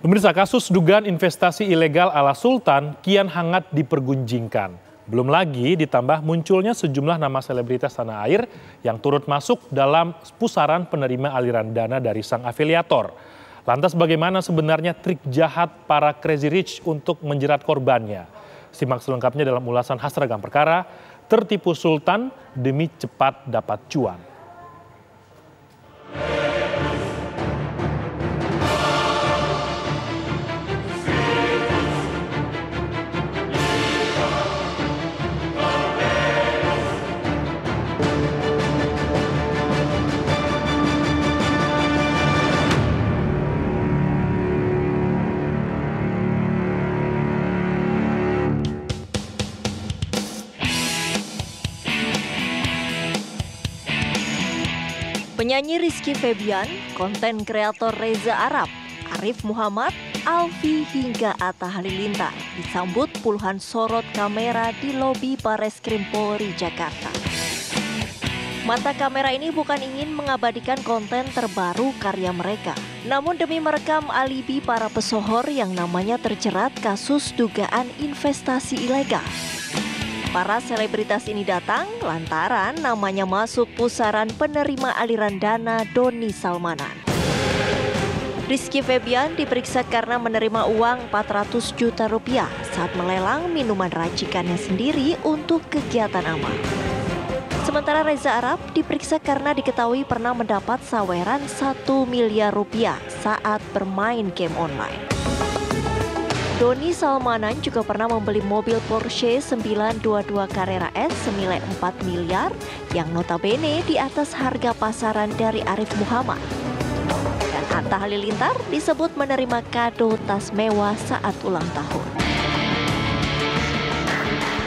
Pemirsa, kasus dugaan investasi ilegal ala Sultan kian hangat dipergunjingkan. Belum lagi ditambah munculnya sejumlah nama selebritas tanah air yang turut masuk dalam pusaran penerima aliran dana dari sang afiliator. Lantas bagaimana sebenarnya trik jahat para Crazy Rich untuk menjerat korbannya? Simak selengkapnya dalam ulasan khas Ragam Perkara, tertipu Sultan demi cepat dapat cuan. Penyanyi Rizky Febian, konten kreator Reza Arab, Arif Muhammad, Alfi hingga Atta Halilintar disambut puluhan sorot kamera di lobi Barreskrim Polri Jakarta. Mata kamera ini bukan ingin mengabadikan konten terbaru karya mereka, namun demi merekam alibi para pesohor yang namanya terjerat kasus dugaan investasi ilegal. Para selebritas ini datang lantaran namanya masuk pusaran penerima aliran dana Doni Salmanan. Rizky Febian diperiksa karena menerima uang 400 juta rupiah saat melelang minuman racikannya sendiri untuk kegiatan amal. Sementara Reza Arab diperiksa karena diketahui pernah mendapat saweran 1 miliar rupiah saat bermain game online. Doni Salmanan juga pernah membeli mobil Porsche 922 Carrera S senilai 4 miliar yang notabene di atas harga pasaran dari Arif Muhammad. Dan Atta Halilintar disebut menerima kado tas mewah saat ulang tahun.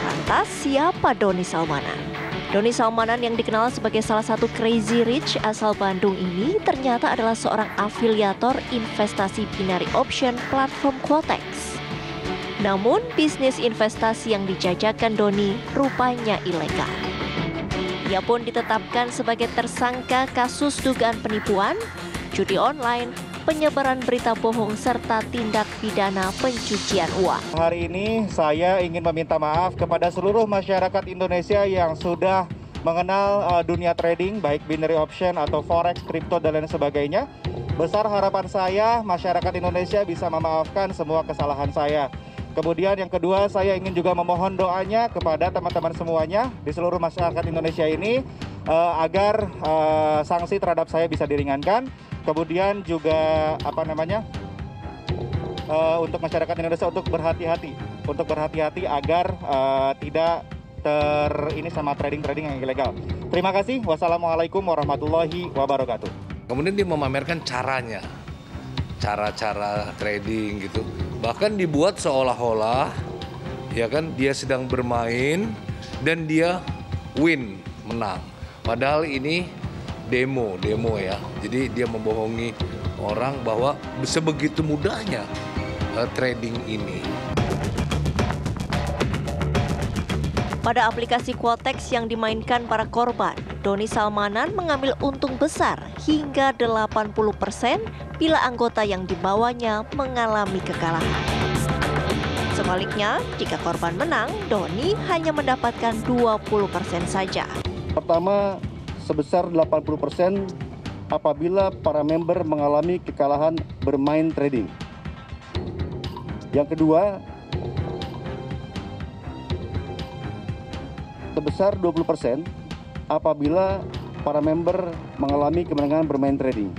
Lantas siapa Doni Salmanan? Doni Salmanan yang dikenal sebagai salah satu Crazy Rich asal Bandung ini ternyata adalah seorang afiliator investasi binary option platform Quotex. Namun bisnis investasi yang dijajakan Doni rupanya ilegal. Ia pun ditetapkan sebagai tersangka kasus dugaan penipuan, judi online, penyebaran berita bohong serta tindak pidana pencucian uang. Hari ini saya ingin meminta maaf kepada seluruh masyarakat Indonesia yang sudah mengenal dunia trading, baik binary option atau forex, kripto dan lain sebagainya. Besar harapan saya masyarakat Indonesia bisa memaafkan semua kesalahan saya. Kemudian yang kedua, saya ingin juga memohon doanya kepada teman-teman semuanya di seluruh masyarakat Indonesia ini agar sanksi terhadap saya bisa diringankan. Kemudian juga untuk masyarakat Indonesia untuk berhati-hati agar tidak ini sama trading yang ilegal. Terima kasih. Wassalamualaikum warahmatullahi wabarakatuh. Kemudian dia memamerkan caranya, cara-cara trading gitu. Bahkan dibuat seolah-olah ya kan dia sedang bermain dan dia menang. Padahal ini demo ya. Jadi dia membohongi orang bahwa sebegitu mudahnya trading ini. Pada aplikasi Quotex yang dimainkan para korban, Doni Salmanan mengambil untung besar hingga 80% bila anggota yang dibawanya mengalami kekalahan. Sebaliknya, jika korban menang, Doni hanya mendapatkan 20% saja. Pertama, sebesar 80% apabila para member mengalami kekalahan bermain trading. Yang kedua, sebesar 20% apabila para member mengalami kemenangan bermain trading.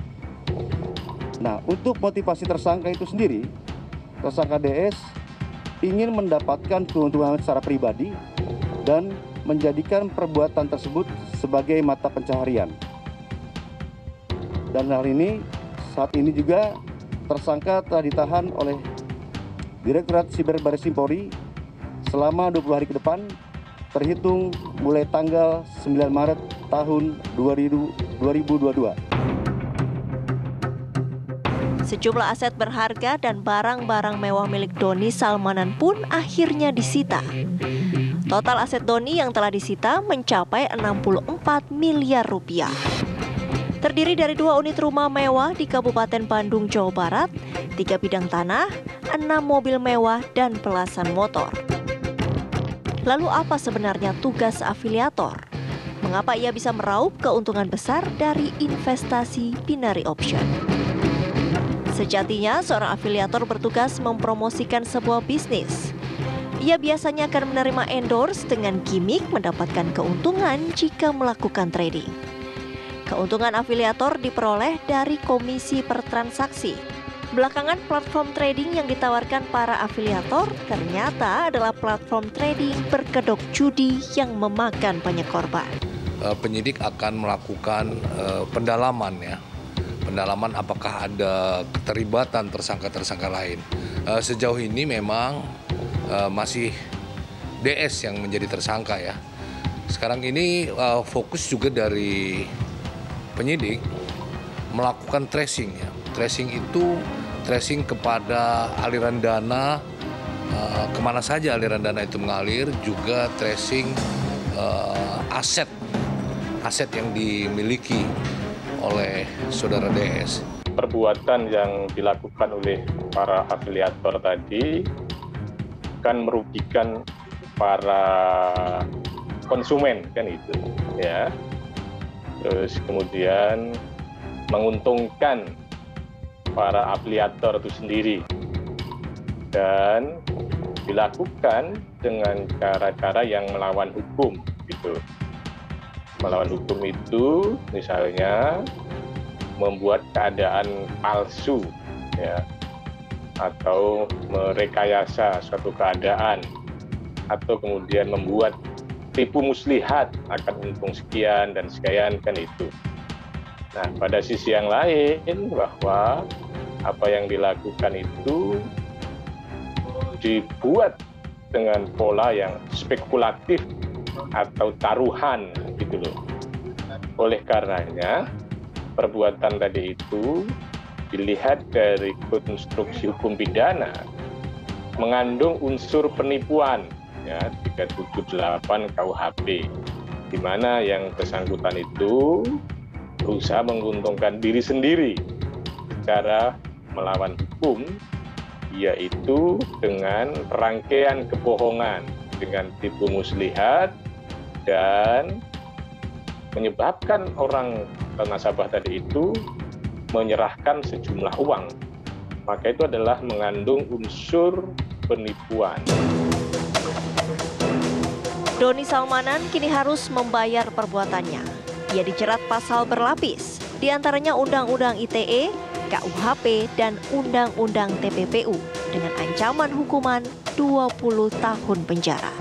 Nah, untuk motivasi tersangka itu sendiri, tersangka DS ingin mendapatkan keuntungan secara pribadi dan menjadikan perbuatan tersebut sebagai mata pencaharian. Dan hal ini, saat ini juga tersangka telah ditahan oleh Direktorat Siber Barreskrim Polri selama 20 hari ke depan, terhitung mulai tanggal 9 Maret tahun 2022. Sejumlah aset berharga dan barang-barang mewah milik Doni Salmanan pun akhirnya disita. Total aset Doni yang telah disita mencapai 64 miliar rupiah. terdiri dari 2 unit rumah mewah di Kabupaten Bandung, Jawa Barat, 3 bidang tanah, 6 mobil mewah, dan belasan motor. Lalu apa sebenarnya tugas afiliator? Mengapa ia bisa meraup keuntungan besar dari investasi binary option? Sejatinya, seorang afiliator bertugas mempromosikan sebuah bisnis. Ia biasanya akan menerima endorse dengan gimmick mendapatkan keuntungan jika melakukan trading. Keuntungan afiliator diperoleh dari komisi per transaksi. Belakangan platform trading yang ditawarkan para afiliator ternyata adalah platform trading berkedok judi yang memakan banyak korban. Penyidik akan melakukan pendalaman ya. Pendalaman apakah ada keterlibatan tersangka-tersangka lain. Sejauh ini memang masih DS yang menjadi tersangka ya. Sekarang ini fokus juga dari penyidik melakukan tracing ya. Tracing itu tracing kepada aliran dana, kemana saja aliran dana itu mengalir, juga tracing aset yang dimiliki oleh saudara DS. Perbuatan yang dilakukan oleh para afiliator tadi kan merugikan para konsumen kan itu ya. Terus kemudian menguntungkan para afiliator itu sendiri dan dilakukan dengan cara-cara yang melawan hukum gitu. Melawan hukum itu misalnya membuat keadaan palsu ya, atau merekayasa suatu keadaan, atau kemudian membuat tipu muslihat akan untung sekian dan sekian kan itu. Nah, pada sisi yang lain bahwa apa yang dilakukan itu dibuat dengan pola yang spekulatif atau taruhan gitu loh. Oleh karenanya perbuatan tadi itu dilihat dari konstruksi hukum pidana mengandung unsur penipuan ya 378 KUHP, di mana yang bersangkutan itu berusaha menguntungkan diri sendiri secara melawan hukum, yaitu dengan rangkaian kebohongan, dengan tipu muslihat, dan menyebabkan orang nasabah tadi itu menyerahkan sejumlah uang. Maka itu adalah mengandung unsur penipuan. Doni Salmanan kini harus membayar perbuatannya. Ia dijerat pasal berlapis, di antaranya Undang-Undang ITE, KUHP, dan Undang-Undang TPPU dengan ancaman hukuman 20 tahun penjara.